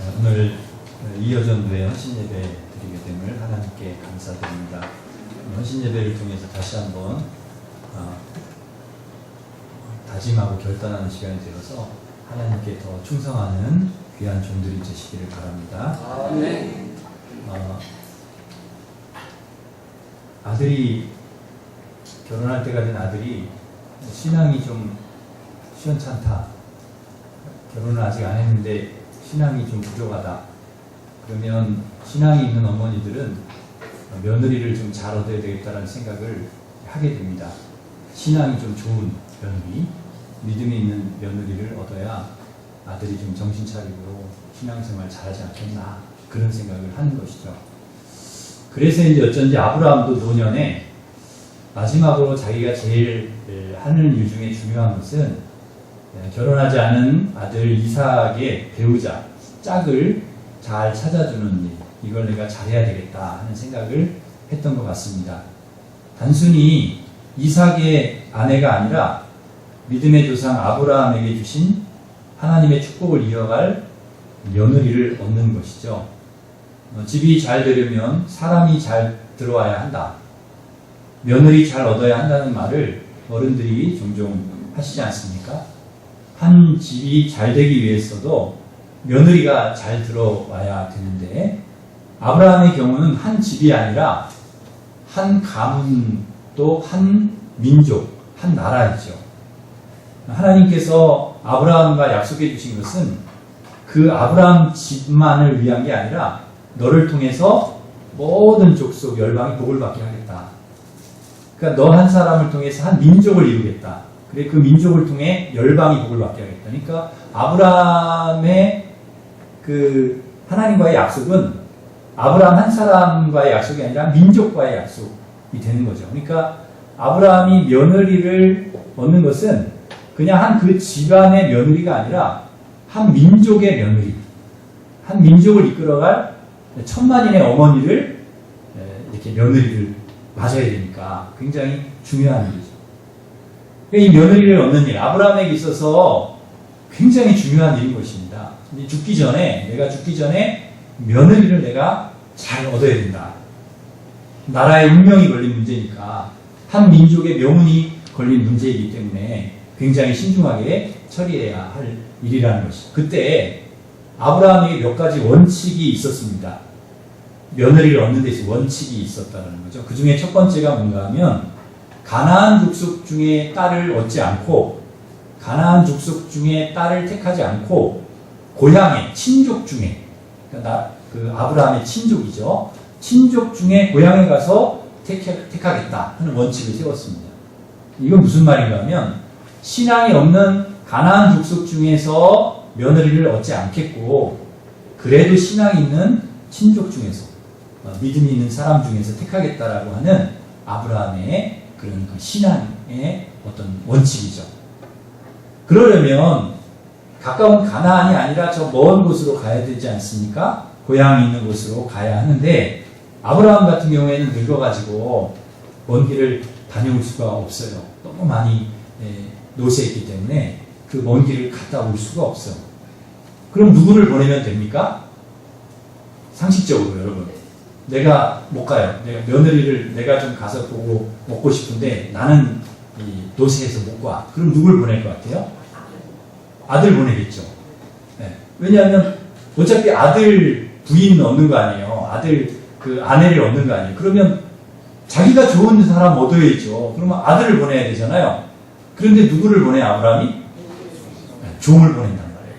오늘 이여전도의 헌신예배 드리게 됨을 하나님께 감사드립니다. 헌신예배를 통해서 다시 한번 다짐하고 결단하는 시간이 되어서 하나님께 더 충성하는 귀한 종들이 되시기를 바랍니다. 네. 아들이 결혼할 때가 된 아들이 신앙이 좀 시원찮다. 결혼을 아직 안 했는데 신앙이 좀 부족하다. 그러면 신앙이 있는 어머니들은 며느리를 좀 잘 얻어야 되겠다는 생각을 하게 됩니다. 신앙이 좀 좋은 며느리, 믿음이 있는 며느리를 얻어야 아들이 좀 정신 차리고 신앙생활 잘하지 않겠나, 그런 생각을 하는 것이죠. 그래서 이제 어쩐지 아브라함도 노년에 마지막으로 자기가 제일 하는 일 중에 중요한 것은 결혼하지 않은 아들 이삭의 배우자, 짝을 잘 찾아주는 일, 이걸 내가 잘해야 되겠다 하는 생각을 했던 것 같습니다. 단순히 이삭의 아내가 아니라 믿음의 조상 아브라함에게 주신 하나님의 축복을 이어갈 며느리를 얻는 것이죠. 집이 잘 되려면 사람이 잘 들어와야 한다. 며느리 잘 얻어야 한다는 말을 어른들이 종종 하시지 않습니까? 한 집이 잘 되기 위해서도 며느리가 잘 들어와야 되는데, 아브라함의 경우는 한 집이 아니라 한 가문, 또 한 민족, 한 나라이죠. 하나님께서 아브라함과 약속해 주신 것은 그 아브라함 집만을 위한 게 아니라 너를 통해서 모든 족속 열방이 복을 받게 하겠다. 그러니까 너 한 사람을 통해서 한 민족을 이루겠다. 그래, 그 민족을 통해 열방이 복을 받게 하겠다. 그러니까 아브라함의 그 하나님과의 약속은 아브라함 한 사람과의 약속이 아니라 민족과의 약속이 되는 거죠. 그러니까 아브라함이 며느리를 얻는 것은 그냥 한 그 집안의 며느리가 아니라 한 민족의 며느리, 한 민족을 이끌어갈 천만인의 어머니를 이렇게 며느리를 맞아야 되니까 굉장히 중요한 일이죠. 이 며느리를 얻는 일, 아브라함에게 있어서 굉장히 중요한 일인 것입니다. 내가 죽기 전에 며느리를 내가 잘 얻어야 된다. 나라의 운명이 걸린 문제니까, 한 민족의 명운이 걸린 문제이기 때문에 굉장히 신중하게 처리해야 할 일이라는 것이죠. 그때 아브라함에게 몇 가지 원칙이 있었습니다. 며느리를 얻는 데 있어서 원칙이 있었다는 거죠. 그 중에 첫 번째가 뭔가 하면, 가나안 족속 중에 딸을 얻지 않고, 가나안 족속 중에 딸을 택하지 않고, 고향의 친족 중에, 그러니까 그 아브라함의 친족이죠. 친족 중에 고향에 가서 택하겠다 하는 원칙을 세웠습니다. 이건 무슨 말인가 하면, 신앙이 없는 가나안 족속 중에서 며느리를 얻지 않겠고, 그래도 신앙이 있는 친족 중에서, 믿음이 있는 사람 중에서 택하겠다라고 하는 아브라함의 그런 그 신앙의 어떤 원칙이죠. 그러려면 가까운 가나안이 아니라 저 먼 곳으로 가야 되지 않습니까? 고향이 있는 곳으로 가야 하는데, 아브라함 같은 경우에는 늙어가지고 먼 길을 다녀올 수가 없어요. 너무 많이 노쇠했기 때문에 그 먼 길을 갔다 올 수가 없어요. 그럼 누구를 보내면 됩니까? 상식적으로 여러분, 내가 못 가요. 내가 며느리를 내가 좀 가서 보고 먹고 싶은데 나는 노쇠해서 못 가. 그럼 누굴 보낼 것 같아요? 아들 보내겠죠. 네. 왜냐하면 어차피 아들 부인 얻는 거 아니에요. 아들 그 아내를 얻는 거 아니에요. 그러면 자기가 좋은 사람 얻어야죠. 그러면 아들을 보내야 되잖아요. 그런데 누구를 보내 아브라함이? 네, 종을 보낸단 말이에요.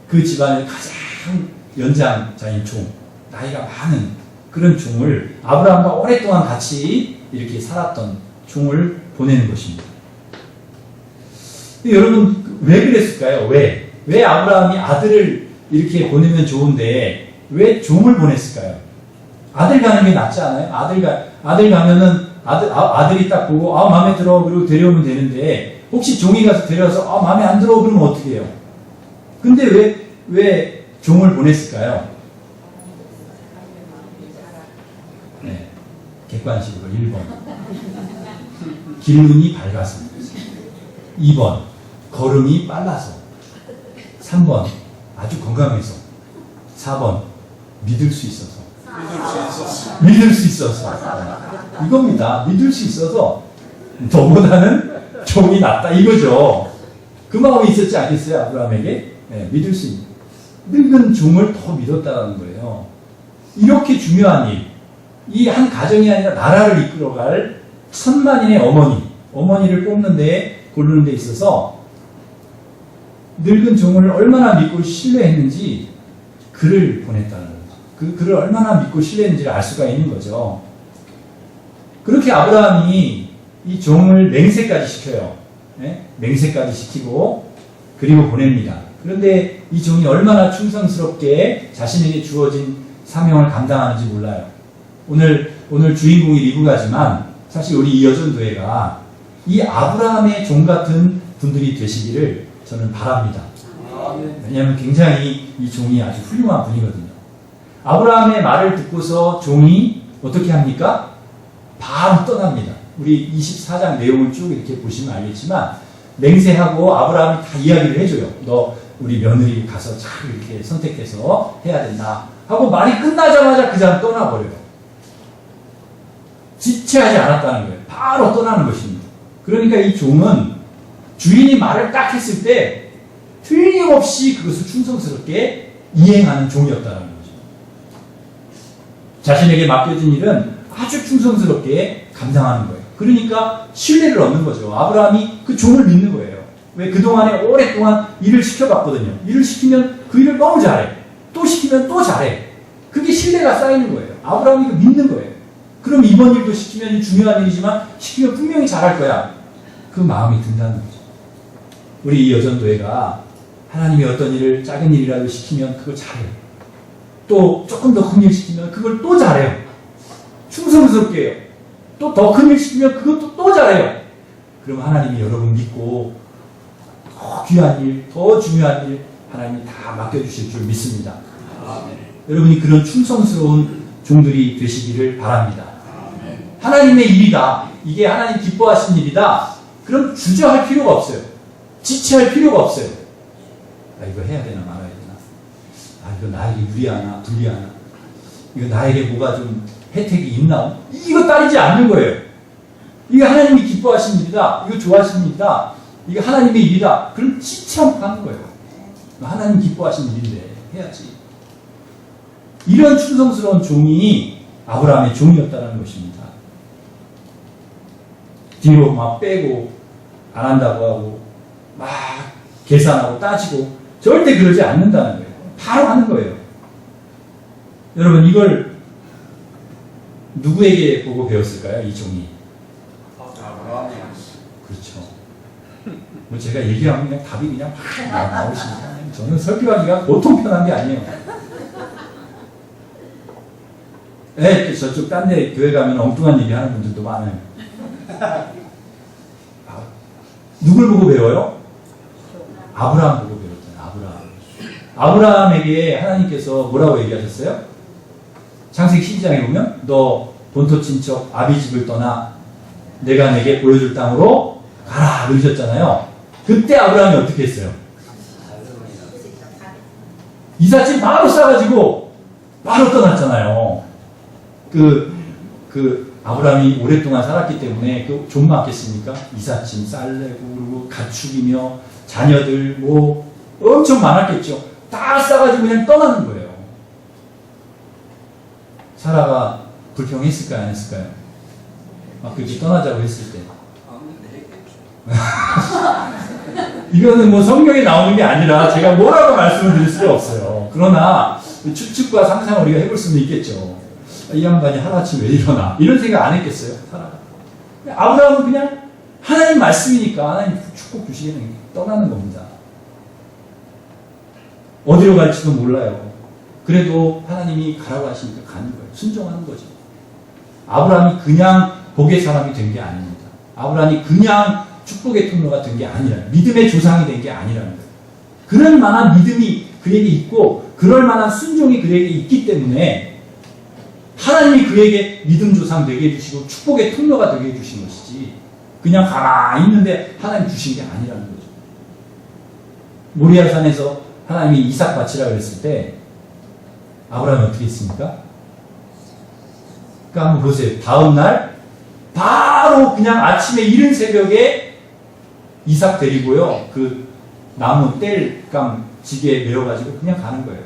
그 집안의 가장 연장자인 종, 나이가 많은 그런 종을, 아브라함과 오랫동안 같이 이렇게 살았던 종을 보내는 것입니다. 여러분, 왜 그랬을까요? 왜 아브라함이 아들을 이렇게 보내면 좋은데 왜 종을 보냈을까요? 아들 가는 게 낫지 않아요? 아들 가면은 아들이 딱 보고 마음에 들어, 그리고 데려오면 되는데, 혹시 종이 가서 데려와서 마음에 안 들어 그러면 어떻게 해요? 근데 왜 종을 보냈을까요? 네, 객관식으로 1번 길눈이 밝아서, 2번 걸음이 빨라서, 3번 아주 건강해서, 4번. 믿을 수 있어서. 믿을 수 있어서. 이겁니다. 믿을 수 있어서 너보다는 종이 낫다 이거죠. 그 마음이 있었지 않겠어요? 아브라함에게? 네, 믿을 수 있는. 늙은 종을 더 믿었다는 거예요. 이렇게 중요한 일. 이 한 가정이 아니라 나라를 이끌어갈 천만인의 어머니를 뽑는 데 고르는 데 있어서 늙은 종을 얼마나 믿고 신뢰했는지 그를 보냈다는 거죠. 그 그를 얼마나 믿고 신뢰했는지를 알 수가 있는 거죠. 그렇게 아브라함이 이 종을 맹세까지 시켜요. 네? 맹세까지 시키고 그리고 보냅니다. 그런데 이 종이 얼마나 충성스럽게 자신에게 주어진 사명을 감당하는지 몰라요. 오늘 주인공이 리브가지만 사실 우리 이 여전도회가 이 아브라함의 종 같은 분들이 되시기를 저는 바랍니다. 왜냐하면 굉장히 이 종이 아주 훌륭한 분이거든요. 아브라함의 말을 듣고서 종이 어떻게 합니까? 바로 떠납니다. 우리 24장 내용을 쭉 이렇게 보시면 알겠지만 맹세하고 아브라함이 다 이야기를 해줘요. 너 우리 며느리 가서 잘 이렇게 선택해서 해야 된다 하고 말이 끝나자마자 그 사람 떠나버려요. 지체하지 않았다는 거예요. 바로 떠나는 것입니다. 그러니까 이 종은 주인이 말을 딱 했을 때 틀림없이 그것을 충성스럽게 이행하는 종이었다는 거죠. 자신에게 맡겨진 일은 아주 충성스럽게 감당하는 거예요. 그러니까 신뢰를 얻는 거죠. 아브라함이 그 종을 믿는 거예요. 왜? 그동안에 오랫동안 일을 시켜봤거든요. 일을 시키면 그 일을 너무 잘해. 또 시키면 또 잘해. 그게 신뢰가 쌓이는 거예요. 아브라함이 그 믿는 거예요. 그럼 이번 일도 시키면 중요한 일이지만 시키면 분명히 잘할 거야. 그 마음이 든다는 거죠. 우리 이 여전도회가 하나님이 어떤 일을 작은 일이라도 시키면 그걸 잘해요. 또 조금 더 큰 일 시키면 그걸 또 잘해요. 충성스럽게 해요. 또 더 큰 일 시키면 그것도 또 잘해요. 그럼 하나님이 여러분 믿고 더 귀한 일, 더 중요한 일 하나님이 다 맡겨주실 줄 믿습니다. 여러분이 그런 충성스러운 종들이 되시기를 바랍니다. 하나님의 일이다. 이게 하나님 기뻐하신 일이다. 그럼 주저할 필요가 없어요. 지체할 필요가 없어요. 아, 이거 해야 되나 말아야 되나? 아, 이거 나에게 유리하나 불리하나? 이거 나에게 뭐가 좀 혜택이 있나? 이거 따지지 않는 거예요. 이게 하나님이 기뻐하신 일이다. 이거 좋아하시는 일이다. 이게 하나님의 일이다. 그럼 지체 않고 하는 거예요. 하나님 기뻐하신 일인데 해야지. 이런 충성스러운 종이 아브라함의 종이었다는 것입니다. 뒤로 막 빼고 안 한다고 하고 막 계산하고 따지고 절대 그러지 않는다는 거예요. 바로 하는 거예요. 여러분 이걸 누구에게 보고 배웠을까요? 이 종이. 그렇죠. 뭐 제가 얘기하면 그냥 답이 그냥 막 나오시니까 저는 설교하기가 보통 편한 게 아니에요. 네, 저쪽 딴 데 교회 가면 엉뚱한 얘기 하는 분들도 많아요. 누굴 보고 배워요? 아브라함 보고 배웠잖아요. 아브라함에게 하나님께서 뭐라고 얘기하셨어요? 창세기 12장에 보면 너 본토 친척 아비 집을 떠나 내가 내게 보여줄 땅으로 가라 그러셨잖아요. 그때 아브라함이 어떻게 했어요? 이삿짐 바로 싸가지고 바로 떠났잖아요. 아브라함이 오랫동안 살았기 때문에 좀 많겠습니까? 이삿짐 쌀내고 그리고 가축이며 자녀들 뭐 엄청 많았겠죠. 다 싸가지고 그냥 떠나는 거예요. 사라가 불평했을까요? 안 했을까요? 그렇게 떠나자고 했을 때. 이거는 뭐 성경에 나오는 게 아니라 제가 뭐라고 말씀을 드릴 수가 없어요. 그러나 추측과 상상을 우리가 해볼 수는 있겠죠. 이 양반이 하루아침에 왜 일어나? 이런 생각 안 했겠어요? 사라가. 아브라함은 그냥 하나님 말씀이니까 하나님 축복 주시겠는 떠나는 겁니다. 어디로 갈지도 몰라요. 그래도 하나님이 가라고 하시니까 가는 거예요. 순종하는 거죠. 아브라함이 그냥 복의 사람이 된 게 아닙니다. 아브라함이 그냥 축복의 통로가 된 게 아니라 믿음의 조상이 된 게 아니라는 거예요. 그럴 만한 믿음이 그에게 있고 그럴 만한 순종이 그에게 있기 때문에 하나님이 그에게 믿음 조상 되게 해주시고 축복의 통로가 되게 해주신 것이지 그냥 가만히 있는데 하나님 주신 게 아니라는 거죠. 모리아산에서 하나님이 이삭 바치라 그랬을 때 아브라함이 어떻게 했습니까? 그러니까 한번 보세요. 다음날 바로 그냥 아침에 이른 새벽에 이삭 데리고요. 그 나무 뗄감 지게에 메어가지고 그냥 가는 거예요.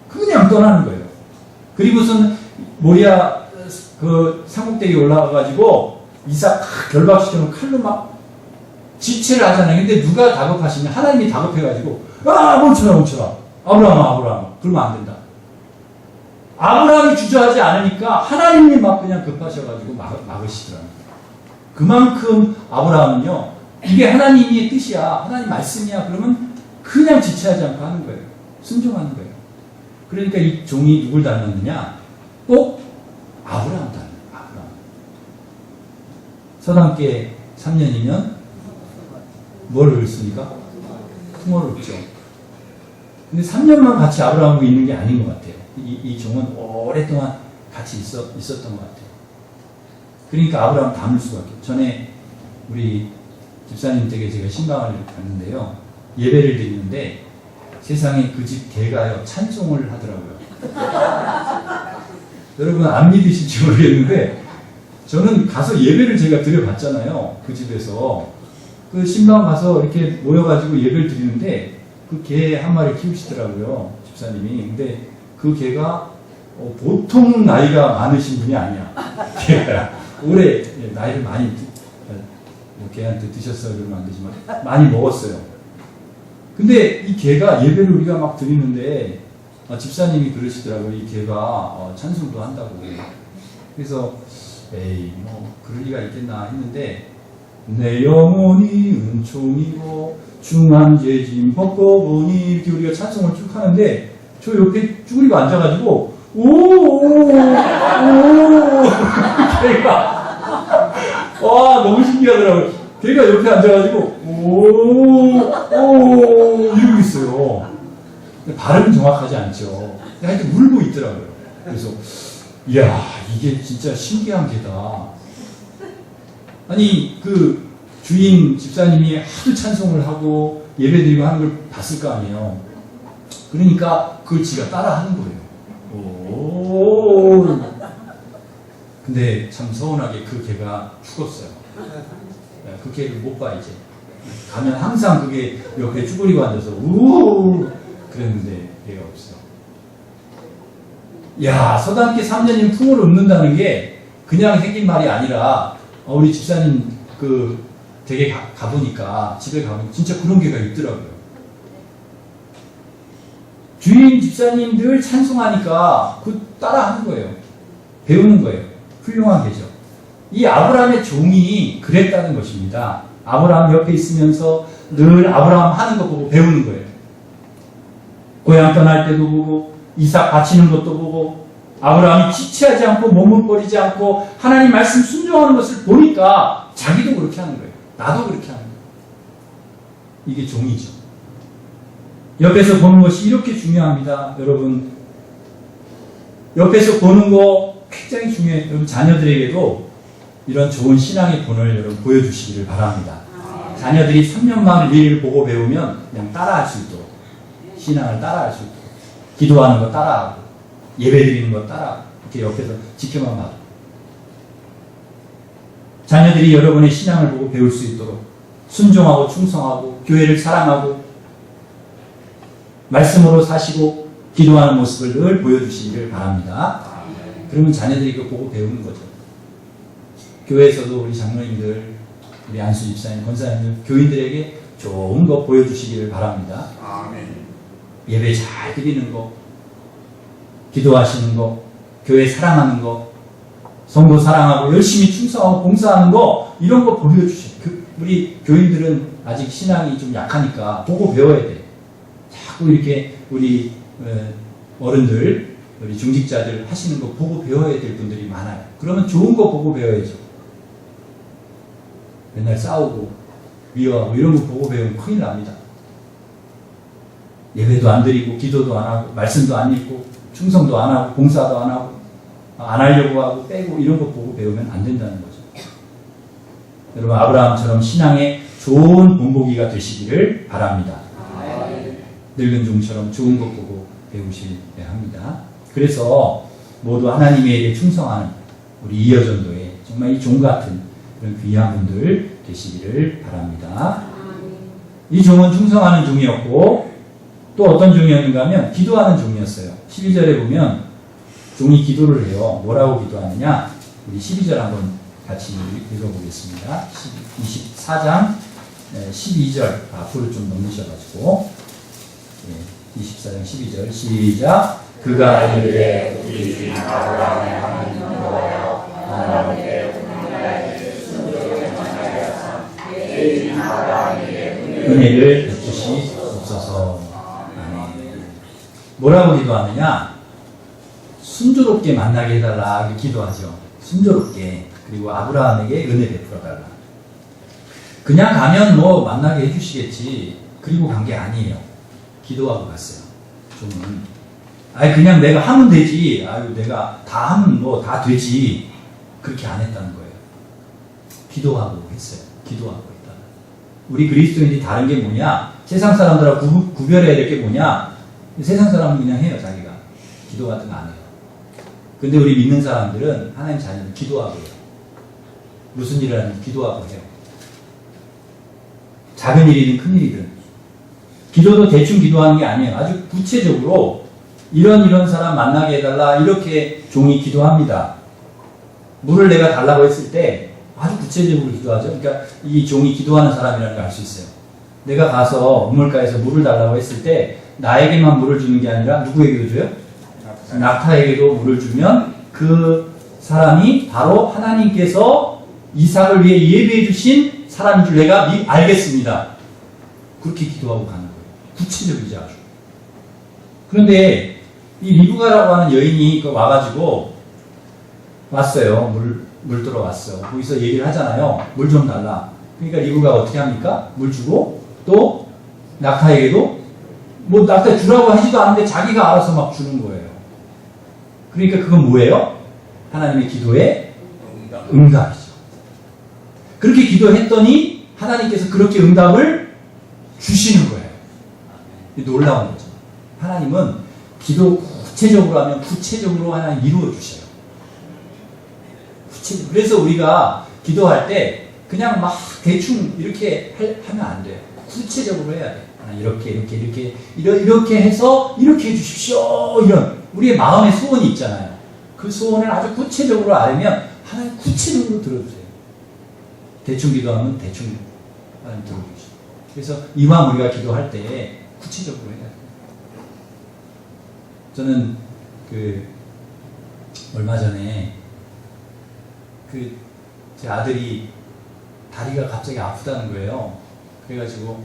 그냥 떠나는 거예요. 그리고선 모리아 그 산꼭대기에 올라가가지고 이삭 결박시켜놓은 칼로 막 지체를 하잖아요. 근데 누가 다급하시냐? 하나님이 다급해가지고 멈춰라. 아브라함 그러면 안 된다. 아브라함이 주저하지 않으니까 하나님이 막 그냥 급하셔가지고 막으시더라고요. 그만큼 아브라함은요, 이게 하나님의 뜻이야, 하나님 말씀이야, 그러면 그냥 지체하지 않고 하는 거예요. 순종하는 거예요. 그러니까 이 종이 누굴 닮았느냐? 꼭 아브라함 닮아요. 아브라함. 서당계 3년이면 뭘 읊습니까? 풍어를 읊죠. 근데 3년만 같이 아브라함하고 있는 게 아닌 것 같아요. 이 종은 오랫동안 같이 있었던 것 같아요. 그러니까 아브라함 닮을 수밖에 없어요. 전에 우리 집사님 댁에 제가 신방을 갔는데요. 예배를 드리는데 세상에 그 집 개가요 찬송을 하더라고요. 여러분 안 믿으실지 모르겠는데 저는 가서 예배를 제가 드려봤잖아요. 그 집에서 그 신방 가서 이렇게 모여가지고 예배를 드리는데 그 개 한 마리 키우시더라고요. 집사님이. 근데 그 개가 보통 나이가 많으신 분이 아니야. 개가 올해 나이를 많이 개한테 드셨어요 그러면 안 되지만 많이 먹었어요. 근데 이 개가 예배를 우리가 막 드리는데 집사님이 그러시더라고요. 이 개가 찬송도 한다고. 그래서 에이 뭐 그럴 리가 있겠나 했는데 내 영혼이 은총이고 중한 죄짐 벗고보니 이렇게 우리가 찬송을 쭉 하는데 저 옆에 쭈그리고 앉아가지고 걔가 와 너무 신기하더라고요. 걔가 옆에 앉아가지고 이러고 있어요. 발음은 정확하지 않죠. 하여튼 울고 있더라고요. 그래서 이야 이게 진짜 신기한 개다. 아니 그 주인 집사님이 하도 찬송을 하고 예배드리고 하는 걸 봤을 거 아니에요. 그러니까 그걸 지가 따라 하는 거예요. 근데 참 서운하게 그 개가 죽었어요. 그 개를 못 봐 이제. 가면 항상 그게 옆에 쭈그리고 앉아서 그랬는데 개가 없어. 야 서당계 3년이면 풍어를 읊는다는 게 그냥 생긴 말이 아니라 우리 집사님 그 댁에 가보니까 집에 가보니까 진짜 그런 개가 있더라고요. 주인 집사님들 찬송하니까 그 따라 하는 거예요. 배우는 거예요. 훌륭한 개죠. 이 아브라함의 종이 그랬다는 것입니다. 아브라함 옆에 있으면서 늘 아브라함 하는 거 보고 배우는 거예요. 고향 떠날 때도 보고 이삭 바치는 것도 보고 아브라함이 지체하지 않고 머뭇거리지 않고 하나님 말씀 순종하는 것을 보니까 자기도 그렇게 하는 거예요. 나도 그렇게 하는 거예요. 이게 종이죠. 옆에서 보는 것이 이렇게 중요합니다. 여러분 옆에서 보는 거 굉장히 중요해요. 여러분 자녀들에게도 이런 좋은 신앙의 본을 여러분 보여주시기를 바랍니다. 자녀들이 3년만 일 보고 배우면 그냥 따라할 수 있도록 신앙을 따라할 수 있도록 기도하는 거 따라하고 예배 드리는 거 따라하고 이렇게 옆에서 지켜만 봐도 자녀들이 여러분의 신앙을 보고 배울 수 있도록 순종하고 충성하고 교회를 사랑하고 말씀으로 사시고 기도하는 모습을 늘 보여주시기를 바랍니다. 그러면 자녀들이 그거 보고 배우는 거죠. 교회에서도 우리 장로님들, 우리 안수 집사님, 권사님들, 교인들에게 좋은 거 보여주시기를 바랍니다. 아멘. 예배 잘 드리는 거, 기도하시는 거, 교회 사랑하는 거, 성도 사랑하고 열심히 충성하고 봉사하는 거 이런 거 보여주세요. 우리 교인들은 아직 신앙이 좀 약하니까 보고 배워야 돼. 자꾸 이렇게 우리 어른들, 우리 중직자들 하시는 거 보고 배워야 될 분들이 많아요. 그러면 좋은 거 보고 배워야죠. 맨날 싸우고 미워하고 이런 거 보고 배우면 큰일 납니다. 예배도 안 드리고 기도도 안 하고 말씀도 안 읽고 충성도 안 하고 봉사도 안 하고 안 하려고 하고 빼고 이런 거 보고 배우면 안 된다는 거죠. 여러분 아브라함처럼 신앙의 좋은 본보기가 되시기를 바랍니다. 늙은 종처럼 좋은 것 보고 배우셔야 합니다. 그래서 모두 하나님의 일에 충성하는 우리 이여전도에 정말 이 종 같은 그런 귀한 분들 되시기를 바랍니다. 이 종은 충성하는 종이었고 또 어떤 종이었는가 하면 기도하는 종이었어요. 12절에 보면 종이 기도를 해요. 뭐라고 기도하느냐? 우리 12절 한번 같이 읽어보겠습니다. 24장 12절 앞으로 좀 넘으셔가지고 24장 12절 시작. 그가 이르되 우리 주인 아브라함의 하나님 여호와여 하나님께 은혜를 베푸시옵소서. 아멘. 뭐라고 기도하느냐? 순조롭게 만나게 해달라 이렇게 기도하죠. 순조롭게. 그리고 아브라함에게 은혜 베풀어달라. 그냥 가면 뭐 만나게 해주시겠지. 그리고 간 게 아니에요. 기도하고 갔어요. 좀은. 아니 그냥 내가 하면 되지. 아유 내가 다 하면 뭐 다 되지. 그렇게 안 했다는 거예요. 기도하고 했어요. 기도하고 했다. 우리 그리스도인들이 다른 게 뭐냐? 세상 사람들하고 구별해야 될 게 뭐냐? 세상 사람은 그냥 해요. 자기가. 기도 같은 거 안 해요. 근데 우리 믿는 사람들은 하나님 자녀는 기도하고 해요. 무슨 일을 하든 기도하고 해요. 작은 일이든 큰 일이든. 기도도 대충 기도하는 게 아니에요. 아주 구체적으로 이런 사람 만나게 해달라 이렇게 종이 기도합니다. 물을 내가 달라고 했을 때 아주 구체적으로 기도하죠. 그러니까 이 종이 기도하는 사람이라는 걸 알 수 있어요. 내가 가서 우물가에서 물을 달라고 했을 때 나에게만 물을 주는 게 아니라 누구에게도 줘요? 낙타에게도 물을 주면 그 사람이 바로 하나님께서 이삭을 위해 예비해 주신 사람인 줄 내가 알겠습니다. 그렇게 기도하고 가는 거예요. 구체적이지 아주. 그런데 이 리브가라고 하는 여인이 와가지고 왔어요. 물 들어왔어. 거기서 얘기를 하잖아요. 물 좀 달라. 그러니까 리브가 어떻게 합니까? 물 주고 또 낙타에게도 뭐 낙타 주라고 하지도 않는데 자기가 알아서 막 주는 거예요. 그러니까 그건 뭐예요? 하나님의 기도의 응답이죠. 그렇게 기도했더니 하나님께서 그렇게 응답을 주시는 거예요. 놀라운 거죠. 하나님은 기도 구체적으로 하면 구체적으로 하나님 이루어 주셔요. 그래서 우리가 기도할 때 그냥 막 대충 이렇게 하면 안 돼요. 구체적으로 해야 돼. 이렇게 해서 이렇게 해주십시오. 이런 우리의 마음의 소원이 있잖아요. 그 소원을 아주 구체적으로 알면 하나님 구체적으로 들어주세요. 대충 기도하면 대충 하나님 들어주시죠. 그래서 이왕 우리가 기도할 때 구체적으로 해야 돼요. 저는 얼마 전에 제 아들이 다리가 갑자기 아프다는 거예요. 그래가지고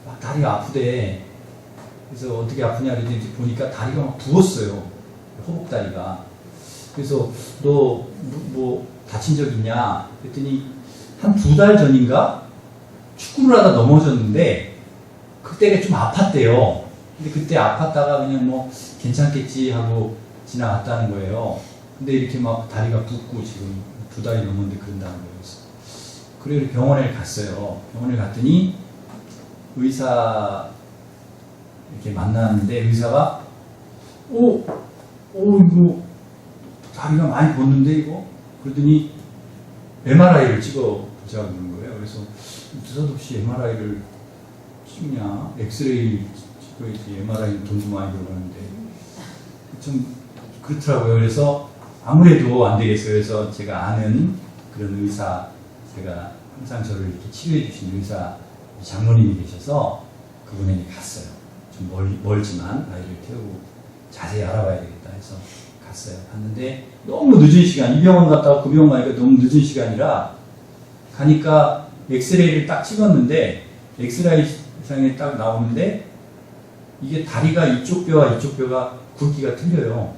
막 다리가 아프대. 그래서 어떻게 아프냐 그랬더니 보니까 다리가 막 부었어요. 허벅다리가. 그래서 너 뭐 다친 적 있냐? 그랬더니 한 2달 전인가 축구를 하다 넘어졌는데 그때가 좀 아팠대요. 근데 그때 아팠다가 그냥 뭐 괜찮겠지 하고 지나갔다는 거예요. 근데 이렇게 막 다리가 붓고 지금 2달이 넘었는데 그런다는 거예요. 그래서 병원에 갔어요. 병원에 갔더니 의사 이렇게 만났는데 의사가 이거 다리가 많이 붓는데 이거? 그러더니 MRI를 찍어보자고 그러는 거예요. 그래서 느닷없이 MRI를 찍냐? 엑스레이 찍어야지. MRI는 돈도 많이 들어가는데 좀 그렇더라고요. 그래서 아무래도 안 되겠어요. 그래서 제가 아는 그런 의사, 제가 항상 저를 이렇게 치료해 주신 의사 장모님이 계셔서 그분에게 갔어요. 좀 멀지만 아이를 태우고 자세히 알아봐야 되겠다 해서 갔어요. 갔는데 너무 늦은 시간, 이 병원 갔다가 그 병원 가니까 너무 늦은 시간이라 가니까 엑스레이를 딱 찍었는데 엑스레이 상에 딱 나오는데 이게 다리가 이쪽 뼈와 이쪽 뼈가 굵기가 틀려요.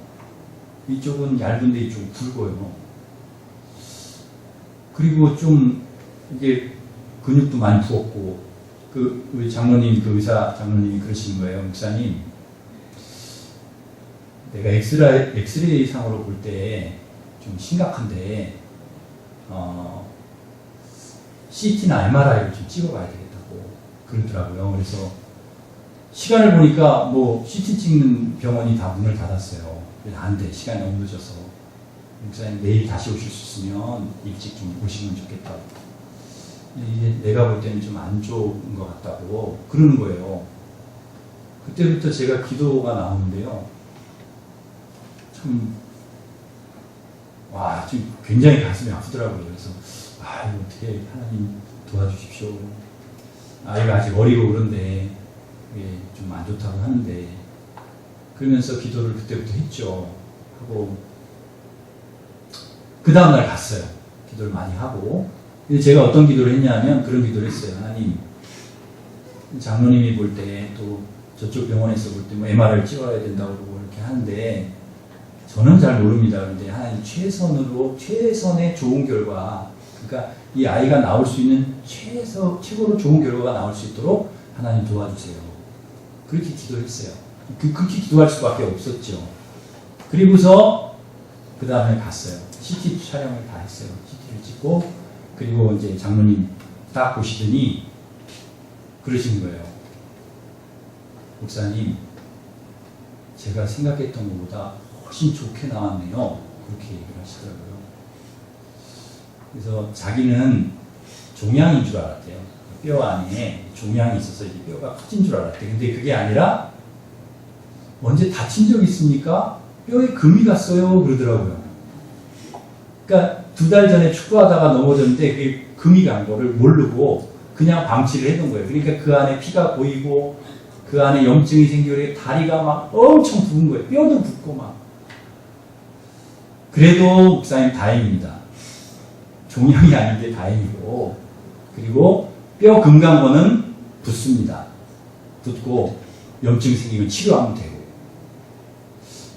이쪽은 얇은데 이쪽은 굵어요. 그리고 좀 이게 근육도 많이 부었고 우리 장로님, 의사 장로님이 그러시는 거예요. 목사님, 내가 엑스레이 상으로 볼 때 좀 심각한데 CT나 MRI를 좀 찍어봐야 되겠다고 그러더라고요. 그래서 시간을 보니까 뭐 CT 찍는 병원이 다 문을 닫았어요. 그래서 안 돼. 시간이 너무 늦어서. 목사님 내일 다시 오실 수 있으면 일찍 좀 오시면 좋겠다고. 이게 내가 볼 때는 좀 안 좋은 것 같다고 그러는 거예요. 그때부터 제가 기도가 나오는데요. 참, 와, 좀 굉장히 가슴이 아프더라고요. 그래서, 이거 어떻게 하나님 도와주십시오. 아이가 아직 어리고 그런데, 이게 좀 안 좋다고 하는데, 그러면서 기도를 그때부터 했죠. 하고, 그 다음날 갔어요. 기도를 많이 하고. 근데 제가 어떤 기도를 했냐면, 그런 기도를 했어요. 하나님, 장로님이 볼 때, 또 저쪽 병원에서 볼 때 뭐 MR을 찍어야 된다고 그러고 이렇게 하는데, 저는 잘 모릅니다. 그런데 하나님 최선의 좋은 결과, 그러니까 이 아이가 나올 수 있는 최고로 좋은 결과가 나올 수 있도록 하나님 도와주세요. 그렇게 기도했어요. 그렇게 기도할 수밖에 없었죠. 그리고서 그 다음에 갔어요. CT 촬영을 다 했어요. CT를 찍고, 그리고 이제 장로님 딱 보시더니 그러신 거예요. 목사님, 제가 생각했던 것보다 훨씬 좋게 나왔네요. 그렇게 얘기를 하시더라고요. 그래서 자기는 종양인 줄 알았대요. 뼈 안에 종양이 있어서 이제 뼈가 커진 줄 알았대요. 근데 그게 아니라 언제 다친 적 있습니까? 뼈에 금이 갔어요. 그러더라고요. 그러니까 2달 전에 축구하다가 넘어졌는데 그게 금이 간 거를 모르고 그냥 방치를 해둔 거예요. 그러니까 그 안에 피가 보이고 그 안에 염증이 생기고 다리가 막 엄청 부은 거예요. 뼈도 붓고 막. 그래도 목사님 다행입니다. 종양이 아닌데 다행이고, 그리고 뼈 금간 거는 붓습니다. 붓고 염증 생기면 치료하면 되고.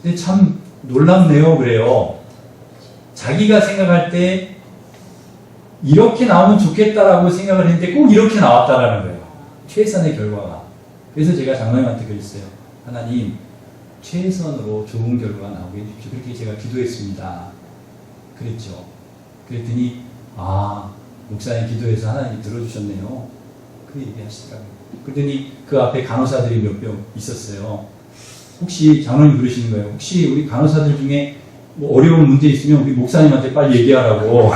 근데 참 놀랍네요. 그래요. 자기가 생각할 때 이렇게 나오면 좋겠다라고 생각을 했는데 꼭 이렇게 나왔다라는 거예요. 최선의 결과가. 그래서 제가 장로님한테 그랬어요. 하나님, 최선으로 좋은 결과가 나오게 해주십시오. 그렇게 제가 기도했습니다. 그랬죠. 그랬더니, 목사님 기도해서 하나님이 들어주셨네요. 그 얘기 하시더라고요. 그랬더니 그 앞에 간호사들이 몇 명 있었어요. 혹시 장로님 그러시는 거예요. 혹시 우리 간호사들 중에 뭐 어려운 문제 있으면 우리 목사님한테 빨리 얘기하라고.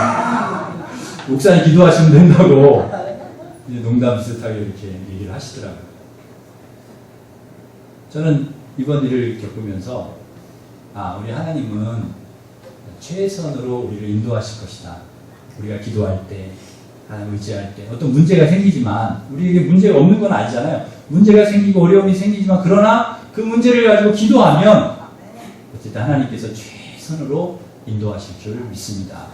목사님 기도하시면 된다고. 이제 농담 비슷하게 이렇게 얘기를 하시더라고요. 저는 이번 일을 겪으면서 우리 하나님은 최선으로 우리를 인도하실 것이다. 우리가 기도할 때, 하나님 의지할 때 어떤 문제가 생기지만 우리에게 문제가 없는 건 아니잖아요. 문제가 생기고 어려움이 생기지만 그러나 그 문제를 가지고 기도하면 어쨌든 하나님께서 최선으로 인도하실 줄 믿습니다.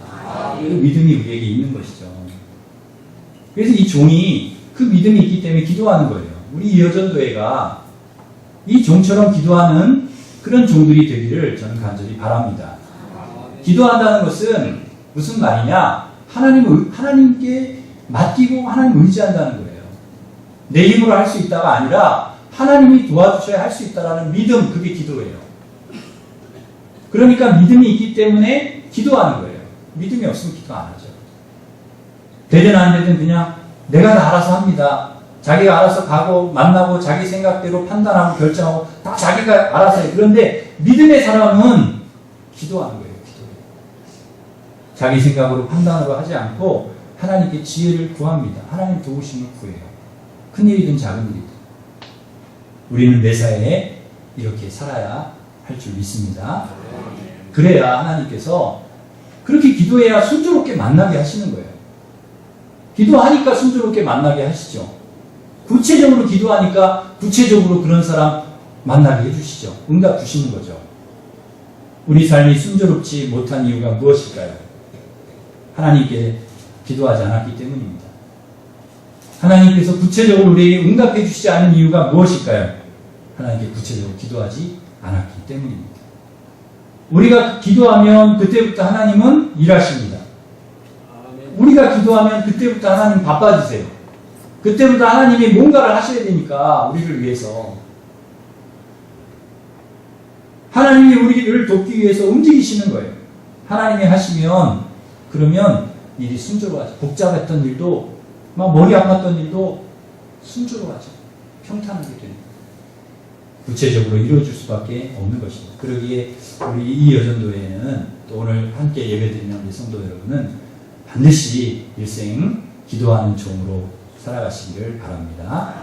그 믿음이 우리에게 있는 것이죠. 그래서 이 종이 그 믿음이 있기 때문에 기도하는 거예요. 우리 여전도회가 이 종처럼 기도하는 그런 종들이 되기를 저는 간절히 바랍니다. 기도한다는 것은 무슨 말이냐? 하나님께 맡기고 하나님 의지한다는 거예요. 내 힘으로 할 수 있다가 아니라 하나님이 도와주셔야 할 수 있다라는 믿음, 그게 기도예요. 그러니까 믿음이 있기 때문에 기도하는 거예요. 믿음이 없으면 기도 안 하죠. 되든 안 되든 그냥 내가 다 알아서 합니다. 자기가 알아서 가고 만나고 자기 생각대로 판단하고 결정하고 다 자기가 알아서 해요. 그런데 믿음의 사람은 기도하는 거예요. 자기 생각으로 판단으로 하지 않고 하나님께 지혜를 구합니다. 하나님 도우심을 구해요. 큰일이든 작은일이든. 우리는 매사에 이렇게 살아야 할 줄 믿습니다. 그래야 하나님께서 그렇게 기도해야 순조롭게 만나게 하시는 거예요. 기도하니까 순조롭게 만나게 하시죠. 구체적으로 기도하니까 구체적으로 그런 사람 만나게 해주시죠. 응답 주시는 거죠. 우리 삶이 순조롭지 못한 이유가 무엇일까요? 하나님께 기도하지 않았기 때문입니다. 하나님께서 구체적으로 우리에게 응답해 주시지 않은 이유가 무엇일까요? 하나님께 구체적으로 기도하지 않았기 때문입니다. 우리가 기도하면 그때부터 하나님은 일하십니다. 우리가 기도하면 그때부터 하나님 바빠지세요. 그때부터 하나님이 뭔가를 하셔야 되니까 우리를 위해서. 하나님이 우리를 돕기 위해서 움직이시는 거예요. 하나님이 하시면 그러면 일이 순조로워하죠. 복잡했던 일도 막 머리 아팠던 일도 순조로워하죠. 평탄하게 됩니다. 구체적으로 이루어질 수밖에 없는 것입니다. 그러기에 우리 이 여전도회는 또 오늘 함께 예배드리는 우리 성도 여러분은 반드시 일생 기도하는 종으로 살아가시기를 바랍니다.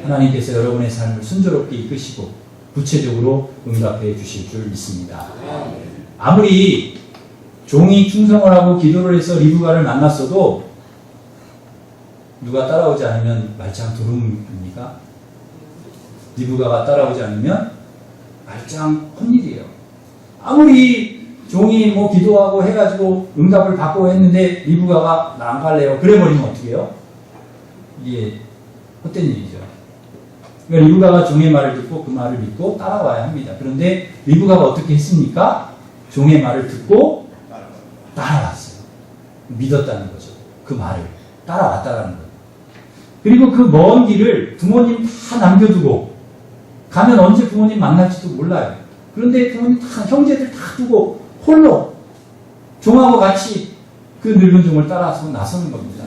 하나님께서 여러분의 삶을 순조롭게 이끄시고 구체적으로 응답해 주실 줄 믿습니다. 아무리 종이 충성을 하고 기도를 해서 리브가를 만났어도 누가 따라오지 않으면 말짱 도rum입니까? 리브가가 따라오지 않으면 말짱 헛일이에요. 아무리 종이 뭐 기도하고 해가지고 응답을 받고 했는데 리브가가 나 안 갈래요. 그래버리면 어떻게 해요? 이게 헛된 일이죠. 그러니까 리브가가 종의 말을 듣고 그 말을 믿고 따라와야 합니다. 그런데 리브가가 어떻게 했습니까? 종의 말을 듣고 따라왔어요. 믿었다는 거죠. 그 말을 따라왔다라는 거예요. 그리고 그 먼 길을 부모님 다 남겨두고 가면 언제 부모님 만날지도 몰라요. 그런데 부모님 다 형제들 다 두고 홀로 종하고 같이 그 늙은 종을 따라서 나서는 겁니다.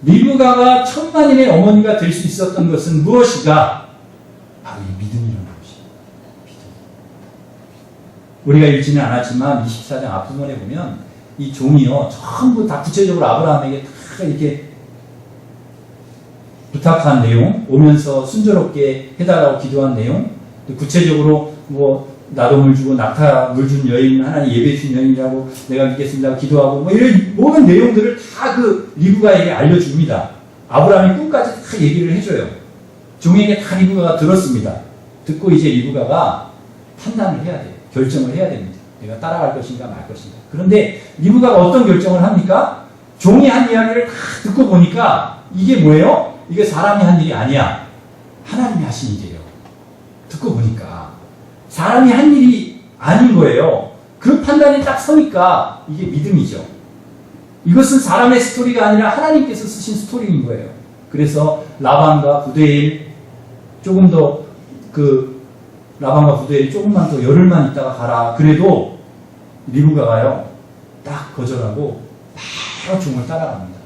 리브가가 천만인의 어머니가 될 수 있었던 것은 무엇인가? 바로 이 믿음이라는 것입니다. 믿음. 우리가 읽지는 않았지만 24장 앞부분에 보면 이 종이요 전부 다 구체적으로 아브라함에게 다 이렇게 부탁한 내용, 오면서 순조롭게 해달라고 기도한 내용, 구체적으로 뭐 나도 물 주고 낙타 물 준 여인 하나님 예배 준 여인이라고 내가 믿겠습니다 기도하고 뭐 이런 모든 내용들을 다 그 리브가에게 알려줍니다. 아브라함이 끝까지 다 얘기를 해줘요. 종에게 다 리브가가 들었습니다. 듣고 이제 리브가가 판단을 해야 돼요. 결정을 해야 됩니다. 내가 따라갈 것인가 말 것인가. 그런데 리브가가 어떤 결정을 합니까? 종이 한 이야기를 다 듣고 보니까 이게 뭐예요? 이게 사람이 한 일이 아니야. 하나님이 하신 일이에요. 듣고 보니까 사람이 한 일이 아닌 거예요. 그 판단이 딱 서니까 이게 믿음이죠. 이것은 사람의 스토리가 아니라 하나님께서 쓰신 스토리인 거예요. 그래서 라반과 부두엘 조금 더 라반과 부두엘이 조금만 더 열흘만 있다가 가라. 그래도 리브가가요 딱 거절하고 바로 종을 따라갑니다.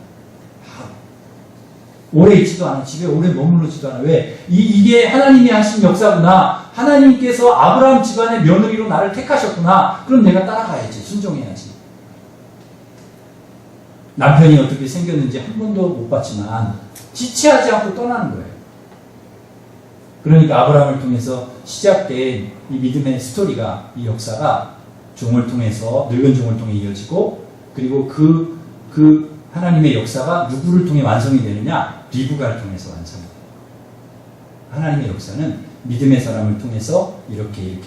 오래 있지도 않아. 집에 오래 머무르지도 않아. 왜? 이게 하나님이 하신 역사구나. 하나님께서 아브라함 집안의 며느리로 나를 택하셨구나. 그럼 내가 따라가야지. 순종해야지. 남편이 어떻게 생겼는지 한 번도 못 봤지만 지체하지 않고 떠나는 거예요. 그러니까 아브라함을 통해서 시작된 이 믿음의 스토리가, 이 역사가 종을 통해서, 늙은 종을 통해 이어지고, 그리고 그 하나님의 역사가 누구를 통해 완성이 되느냐? 리브가를 통해서 완성이 돼요. 하나님의 역사는 믿음의 사람을 통해서 이렇게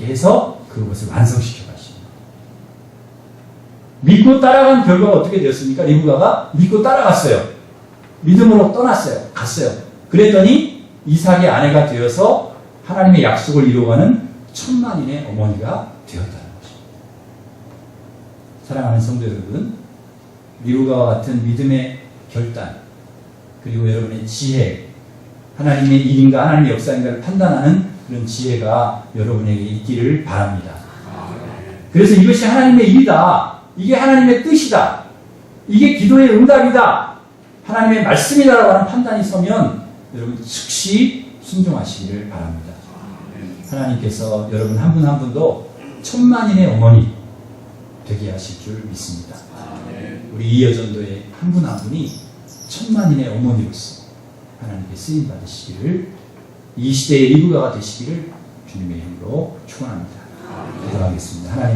해서 그것을 완성시켜 가십니다. 믿고 따라간 결과가 어떻게 되었습니까? 리브가가 믿고 따라갔어요. 믿음으로 떠났어요. 갔어요. 그랬더니 이삭의 아내가 되어서 하나님의 약속을 이루어가는 천만인의 어머니가 되었다는 것입니다. 사랑하는 성도 여러분, 리브가와 같은 믿음의 결단, 그리고 여러분의 지혜, 하나님의 일인가 하나님의 역사인가를 판단하는 그런 지혜가 여러분에게 있기를 바랍니다. 그래서 이것이 하나님의 일이다. 이게 하나님의 뜻이다. 이게 기도의 응답이다. 하나님의 말씀이다라고 하는 판단이 서면 여러분 즉시 순종하시기를 바랍니다. 하나님께서 여러분 한 분 한 분도 천만인의 어머니 되게 하실 줄 믿습니다. 우리 이여전도의 한 분 한 분이 천만인의 어머니로서 하나님께 쓰임 받으시기를, 이 시대의 리브가가 되시기를 주님의 이름으로 축원합니다. 기도하겠습니다. 하나님.